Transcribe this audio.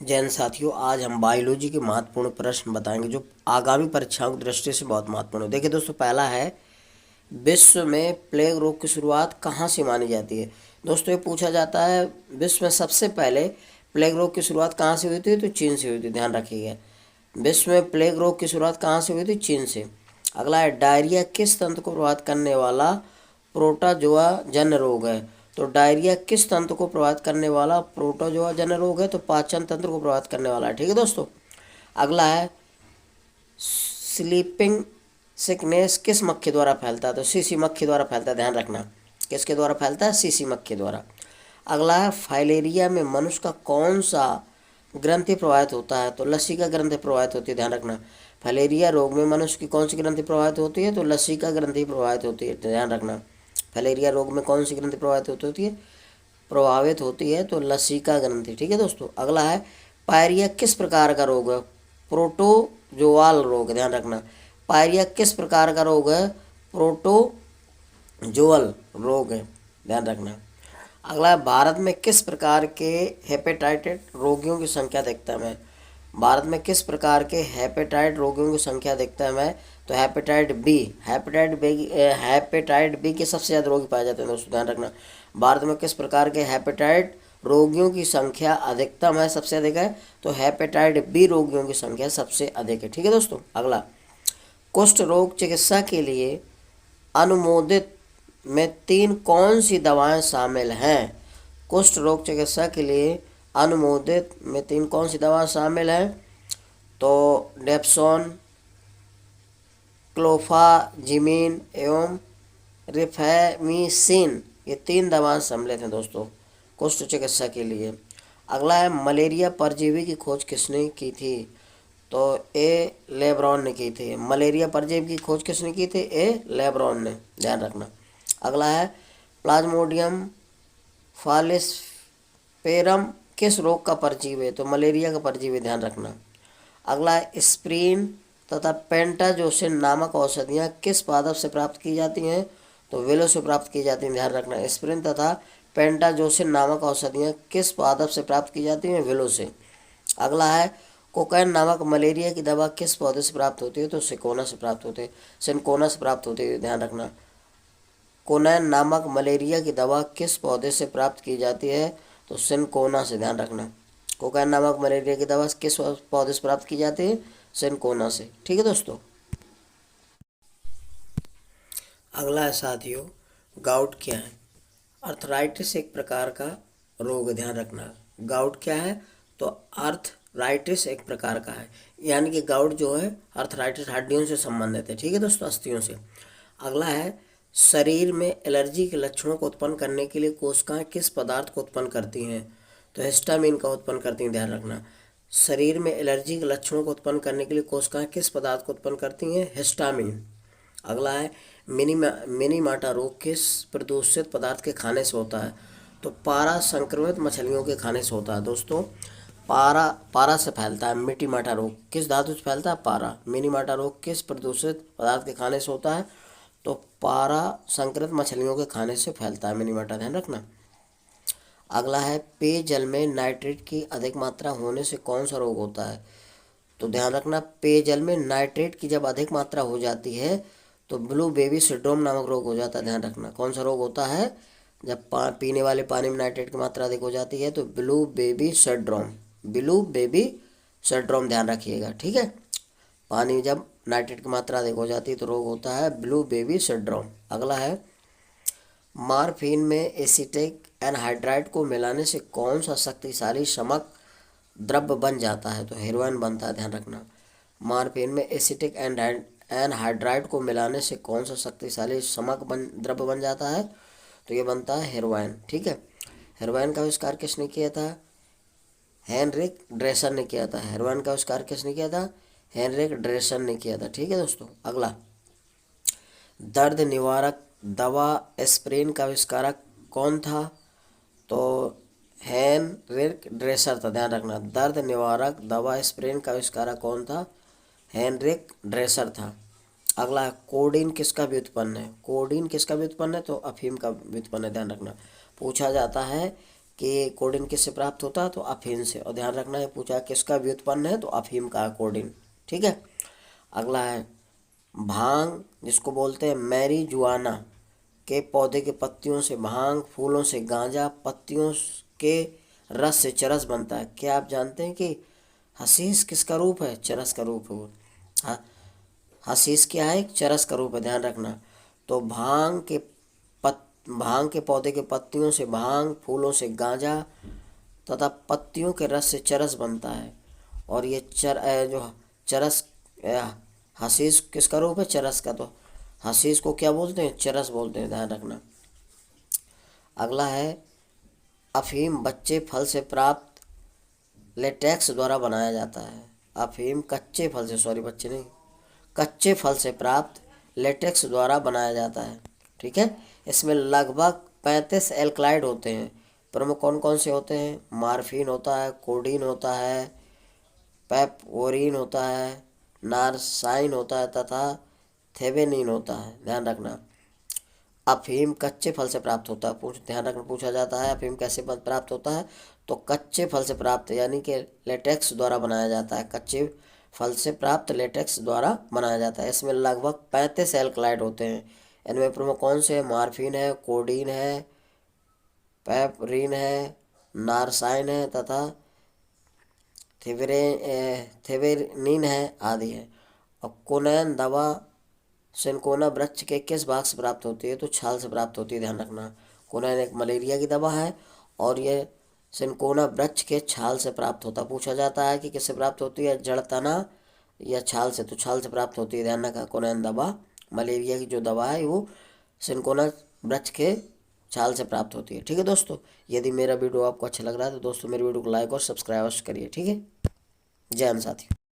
जय हिंद साथियों, आज हम बायोलॉजी के महत्वपूर्ण प्रश्न बताएंगे जो आगामी परीक्षाओं की दृष्टि से बहुत महत्वपूर्ण है। देखिए दोस्तों, पहला है विश्व में प्लेग रोग की शुरुआत कहाँ से मानी जाती है। दोस्तों ये पूछा जाता है विश्व में सबसे पहले प्लेग रोग की शुरुआत कहाँ से हुई थी, तो चीन से हुई थी। ध्यान रखिएगा, विश्व में प्लेग रोग की शुरुआत कहाँ से हुई थी, चीन से। अगला है डायरिया किस तंत्र को प्रभावित करने वाला प्रोटोजोआ जन्य रोग है। तो डायरिया किस तंत्र को प्रभावित करने वाला प्रोटोजोआ जन्य रोग है, तो पाचन तंत्र को प्रभावित करने वाला है। ठीक है दोस्तों। अगला है स्लीपिंग सिकनेस किस मक्खी द्वारा फैलता है, तो सीसी मक्खी द्वारा फैलता है। ध्यान रखना, किसके द्वारा फैलता है, सीसी मक्खी द्वारा। अगला है फाइलेरिया में मनुष्य का कौन सा ग्रंथि प्रभावित होता है, तो लसिका ग्रंथि प्रभावित होती है। ध्यान रखना, फाइलेरिया रोग में मनुष्य की कौन सी ग्रंथि प्रभावित होती है, तो लसिका ग्रंथि प्रभावित होती है। ध्यान रखना, फाइलेरिया रोग में कौन सी ग्रंथि प्रभावित होती है, तो लसिका ग्रंथि। ठीक है दोस्तों। अगला है पायरिया किस प्रकार का रोग है, प्रोटोजोआल रोग। ध्यान रखना, पायरिया किस प्रकार का रोग है, प्रोटोजोअल रोग है। ध्यान रखना। अगला है भारत में किस प्रकार के हेपेटाइटिस रोगियों की संख्या देखता है। भारत में किस प्रकार के हेपेटाइट रोगियों की संख्या देखता है मैं, तो हेपेटाइट बी के सबसे ज़्यादा रोगी पाए जाते हैं। दोस्तों ध्यान रखना, भारत में किस प्रकार के हेपेटाइट रोगियों की संख्या अधिकतम है, सबसे अधिक है, तो हेपेटाइट बी रोगियों की संख्या सबसे अधिक है। ठीक है दोस्तों। अगला, कुष्ठ रोग चिकित्सा के लिए अनुमोदित में तीन कौन सी दवाएं शामिल हैं। कुष्ठ रोग चिकित्सा के लिए अनुमोदित में तीन कौन सी दवाएं शामिल हैं, तो डेप्सोन, क्लोफाजिमीन एवं रिफेमिसिन, ये तीन दवाएं सम्मिलित हैं दोस्तों कुष्ठ चिकित्सा के लिए। अगला है मलेरिया परजीवी की खोज किसने की थी, तो ए लेब्रॉन ने की थी। मलेरिया परजीवी की खोज किसने की थी, ए लेब्रॉन ने। ध्यान रखना। अगला है प्लाज्मोडियम फालिस्पेरम किस रोग का परजीवी है, तो मलेरिया का परजीवी। ध्यान रखना। अगला है स्प्रीन तथा पेंटाजोसिन नामक औषधियाँ किस पादप से प्राप्त की जाती हैं, तो विलो से प्राप्त की जाती हैं। ध्यान रखना, स्प्रिन तथा पेंटाजोसिन नामक औषधियाँ किस पादप से प्राप्त की जाती हैं, विलो से। अगला है कोकैन नामक मलेरिया की दवा किस पौधे से प्राप्त होती है, तो सिकोना से प्राप्त होती है, सिनकोना से प्राप्त होती है। ध्यान रखना, कोनैन नामक मलेरिया की दवा किस पौधे से प्राप्त की जाती है, तो सिनकोना से। ध्यान रखना, कोकैन नामक मलेरिया की दवा किस पौधे से प्राप्त की जाती है, सिनकोना से। ठीक है दोस्तों। अगला है साथियों, गाउट क्या है। अर्थराइटिस एक प्रकार का रोग है। ध्यान रखना, गाउट क्या है, तो अर्थराइटिस एक प्रकार का है, यानी कि गाउट जो है अर्थराइटिस हड्डियों से संबंधित है। ठीक है दोस्तों, अस्थियों से। अगला है शरीर में एलर्जी के लक्षणों को उत्पन्न करने के लिए कोशिकाएं किस पदार्थ को उत्पन्न करती हैं, तो हिस्टामिन का उत्पन्न करती हैं। ध्यान रखना, शरीर में एलर्जी के लक्षणों को उत्पन्न करने के लिए कोशिकाएं किस पदार्थ को उत्पन्न करती हैं, हिस्टामिन। अगला है मिनीमाटा रोग किस प्रदूषित पदार्थ के खाने से होता है, तो पारा संक्रमित मछलियों के खाने से होता है। दोस्तों पारा पारा से फैलता है। मिट्टी माटा रोग किस धातु से फैलता है, पारा। मिनी माटा रोग किस प्रदूषित पदार्थ के खाने से होता है, तो पारा संक्रमित मछलियों के खाने से फैलता है मिनी माटा। ध्यान रखना। अगला है पेयजल में नाइट्रेट की अधिक मात्रा होने से कौन सा रोग होता है, तो ध्यान रखना, पेयजल में नाइट्रेट की जब अधिक मात्रा हो जाती है तो ब्लू बेबी सिंड्रोम नामक रोग हो जाता है। ध्यान रखना, कौन सा रोग होता है, जब पीने वाले पानी में नाइट्रेट की मात्रा अधिक हो जाती है, तो blue baby syndrome. Blue baby syndrome, ध्यान रखिएगा। ठीक है, पानी में जब नाइट्रेट की मात्रा अधिक हो जाती है तो रोग होता है ब्लू बेबी सिंड्रोम। अगला है मार्फिन में एसिटिक एनहाइड्राइड को मिलाने से कौन सा शक्तिशाली शमक द्रव्य बन जाता है, तो हेरोइन बनता है। ध्यान रखना, मार्फिन में एसिटिक एनहाइड्राइड को मिलाने से कौन सा शक्तिशाली शमक द्रव्य बन जाता है, तो ये बनता है हेरोइन। ठीक है, हेरोइन का आविष्कार किसने किया था, हेनरिक ड्रेसर ने किया था। हेरोइन का आविष्कार किसने किया था, हेनरिक ड्रेसर ने किया था। ठीक है दोस्तों। अगला, दर्द निवारक दवा एस्प्रिन का आविष्कारक कौन था, तो हेनरिक ड्रेसर था। ध्यान रखना, दर्द निवारक दवा एस्प्रिन का आविष्कारक कौन था, हेनरिक ड्रेसर था। अगला है कोडीन किसका व्युत्पन्न है, कोडीन किसका व्युत्पन्न है, तो अफीम का व्युत्पन्न है। ध्यान रखना, पूछा जाता है कि कोडिन किससे प्राप्त होता है, तो अफीम से। और ध्यान रखना है पूछा किसका व्युत्पन्न है, तो अफीम का कोडिन। ठीक है। अगला है भांग, जिसको बोलते हैं मैरिजुआना, के पौधे के पत्तियों से भांग, फूलों से गांजा, पत्तियों के रस से चरस बनता है। क्या आप जानते हैं कि हशीश किसका रूप है, चरस का रूप है वो। हशीश क्या है, एक चरस का रूप है, ध्यान रखना। तो भांग के पौधे के पत्तियों से भांग, फूलों से गांजा तथा पत्तियों के रस से चरस बनता है। और ये जो चरस हशीश किसका रूप है, चरस का। तो हशीश को क्या बोलते हैं, चरस बोलते हैं, ध्यान रखना। अगला है अफीम बच्चे फल से प्राप्त लेटेक्स द्वारा बनाया जाता है। अफीम कच्चे फल से, सॉरी बच्चे नहीं, कच्चे फल से प्राप्त लेटेक्स द्वारा बनाया जाता है। ठीक है। इसमें लगभग 35 एल्कलाइड होते हैं। प्रमुख कौन कौन से होते हैं, मार्फिन होता है, कोडीन होता है, पेपवोरिन होता है, नारसाइन होता है तथा थेवेनिन होता है। ध्यान रखना। अफीम कच्चे फल से प्राप्त होता है। ध्यान रखना, पूछा जाता है अफीम कैसे प्राप्त होता है, तो कच्चे फल से प्राप्त, यानी कि लेटेक्स द्वारा बनाया जाता है। कच्चे फल से प्राप्त लेटेक्स द्वारा बनाया जाता है। इसमें लगभग 35 एल्कलाइड होते हैं। इनमें प्रमुख कौन से हैं, मार्फिन है, कोडीन है, पेपरिन है, नारसाइन है तथा थेवेनिन है आदि है। और कोनैन दवा सिनकोना वृक्ष के किस भाग से प्राप्त होती है, तो छाल से प्राप्त होती है। ध्यान रखना, कोनैन एक मलेरिया की दवा है और ये सिनकोना वृक्ष के छाल से प्राप्त होता है। पूछा जाता है कि किससे प्राप्त होती है, जड़, तना या छाल से, तो छाल से प्राप्त होती है। ध्यान रखना, कोनैन दवा मलेरिया की जो दवा है वो सिनकोना वृक्ष के छाल से प्राप्त होती है। ठीक है दोस्तों, यदि मेरा वीडियो आपको अच्छा लग रहा है तो दोस्तों मेरे वीडियो को लाइक और सब्सक्राइब करिए। ठीक है। जय हिंद साथियों।